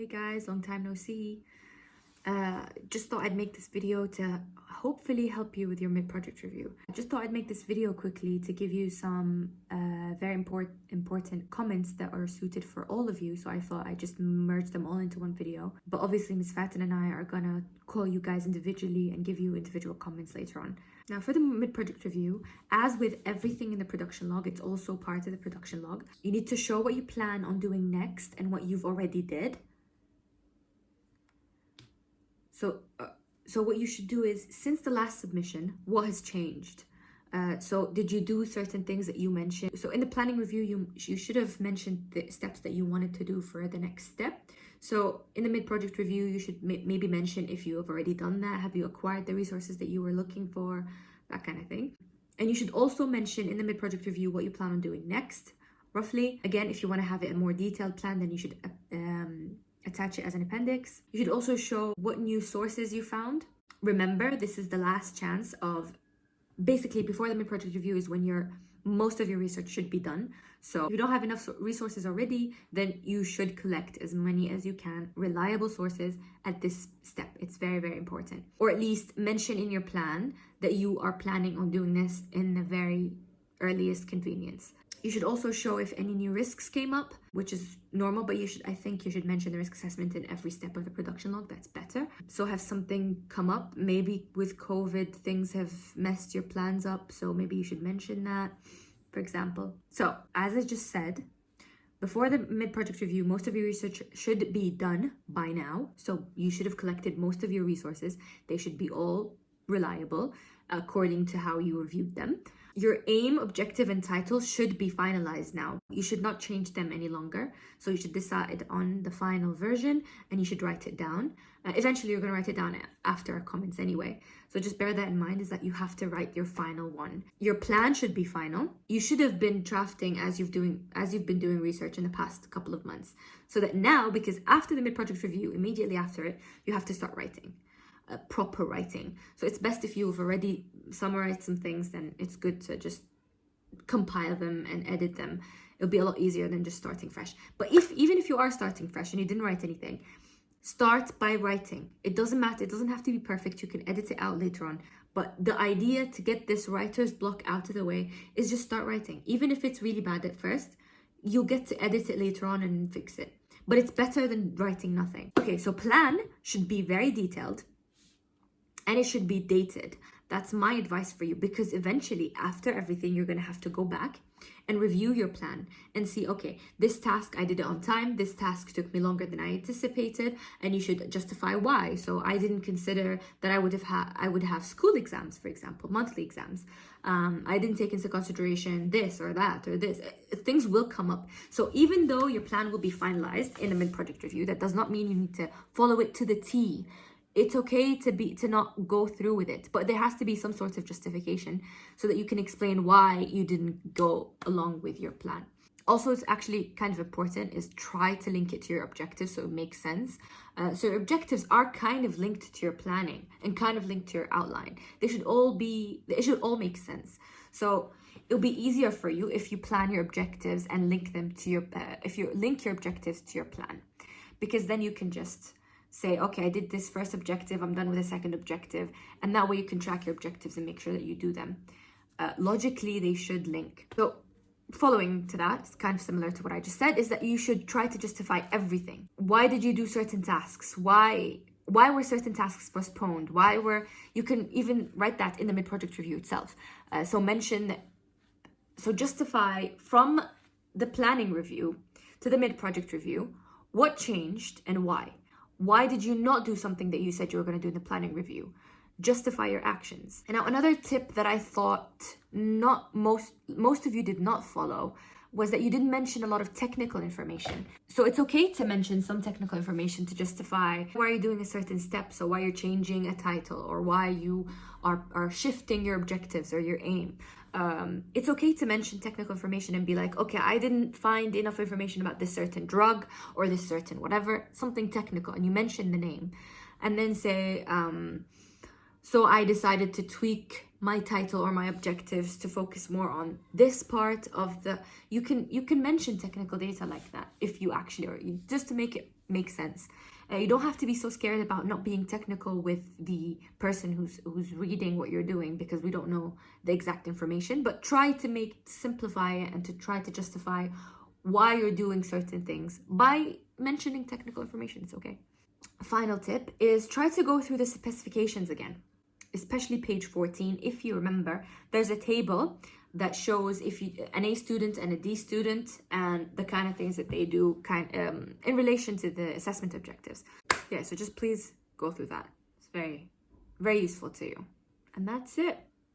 Hey guys, long time no see. Just thought I'd make this video to hopefully help you with your mid-project review. I just thought I'd make this video quickly to give you some very important comments that are suited for all of you. So I thought I'd just merge them all into one video. But obviously Ms. Fatin and I are gonna call you guys individually and give you individual comments later on. Now for the mid-project review, as with everything in the production log, it's also part of the production log. You need to show what you plan on doing next and what you've already did. So what you should do is, since the last submission, what has changed? So did you do certain things that you mentioned? So in the planning review, you should have mentioned the steps that you wanted to do for the next step. So in the mid-project review, you should maybe mention if you have already done that. Have you acquired the resources that you were looking for? That kind of thing. And you should also mention in the mid-project review what you plan on doing next, roughly. Again, if you want to have it a more detailed plan, then you should attach it as an appendix. You should also show what new sources you found. Remember, this is the last chance of, basically before the mid-project review is when most of your research should be done. So if you don't have enough resources already, then you should collect as many as you can, reliable sources at this step. It's very, very important. Or at least mention in your plan that you are planning on doing this in the very earliest convenience. You should also show if any new risks came up, which is normal, but I think you should mention the risk assessment in every step of the production log. That's better. So have something come up, maybe with COVID, things have messed your plans up. So maybe you should mention that, for example. So as I just said, before the mid-project review, most of your research should be done by now. So you should have collected most of your resources. They should be all reliable according to how you reviewed them. Your aim, objective, and title should be finalized now. You should not change them any longer. So you should decide on the final version and you should write it down. Eventually, you're going to write it down after our comments anyway. So just bear that in mind, is that you have to write your final one. Your plan should be final. You should have been drafting as you've been doing research in the past couple of months. So that now, because after the mid-project review, immediately after it, you have to start writing. Proper writing. So it's best if you've already summarized some things, then it's good to just compile them and edit them. It'll be a lot easier than just starting fresh. But even if you are starting fresh and you didn't write anything, start by writing. It doesn't matter. It doesn't have to be perfect. You can edit it out later on. But the idea to get this writer's block out of the way is just start writing. Even if it's really bad at first, you'll get to edit it later on and fix it. But it's better than writing nothing. Okay, so plan should be very detailed. And it should be dated. That's my advice for you, because eventually after everything, you're going to have to go back and review your plan and see, okay, this task, I did it on time. This task took me longer than I anticipated, and you should justify why. So I didn't consider that I would have school exams, for example, monthly exams. I didn't take into consideration this or that or this. Things will come up. So even though your plan will be finalized in a mid-project review, that does not mean you need to follow it to the T. It's okay to not go through with it, but there has to be some sort of justification so that you can explain why you didn't go along with your plan. Also, it's actually kind of important is try to link it to your objectives so it makes sense. So your objectives are kind of linked to your planning and kind of linked to your outline. It should all make sense. So it'll be easier for you if you plan your objectives and link them to if you link your objectives to your plan, because then you can just say, okay, I did this first objective, I'm done with the second objective. And that way you can track your objectives and make sure that you do them. Logically, they should link. So following to that, it's kind of similar to what I just said, is that you should try to justify everything. Why did you do certain tasks? Why were certain tasks postponed? You can even write that in the mid-project review itself. So justify from the planning review to the mid-project review, what changed and why? Why did you not do something that you said you were going to do in the planning review? Justify your actions. And now another tip that I thought not most of you did not follow was that you didn't mention a lot of technical information. So it's okay to mention some technical information to justify why you're doing a certain step, so why you're changing a title or why you are shifting your objectives or your aim. It's okay to mention technical information and be like, okay, I didn't find enough information about this certain drug or this certain whatever, something technical, and you mention the name. And then say, so I decided to tweak my title or my objectives to focus more on this part of the, you can mention technical data like that if you actually, or just to make it makes sense. You don't have to be so scared about not being technical with the person who's reading what you're doing, because we don't know the exact information, but try to simplify it and to try to justify why you're doing certain things by mentioning technical information. It's okay. Final tip is try to go through the specifications again, especially page 14. If you remember, there's a table that shows if you an A student and a D student and the kind of things that they do in relation to the assessment objectives. Yeah, so just please go through that. It's very, very useful to you. And that's it.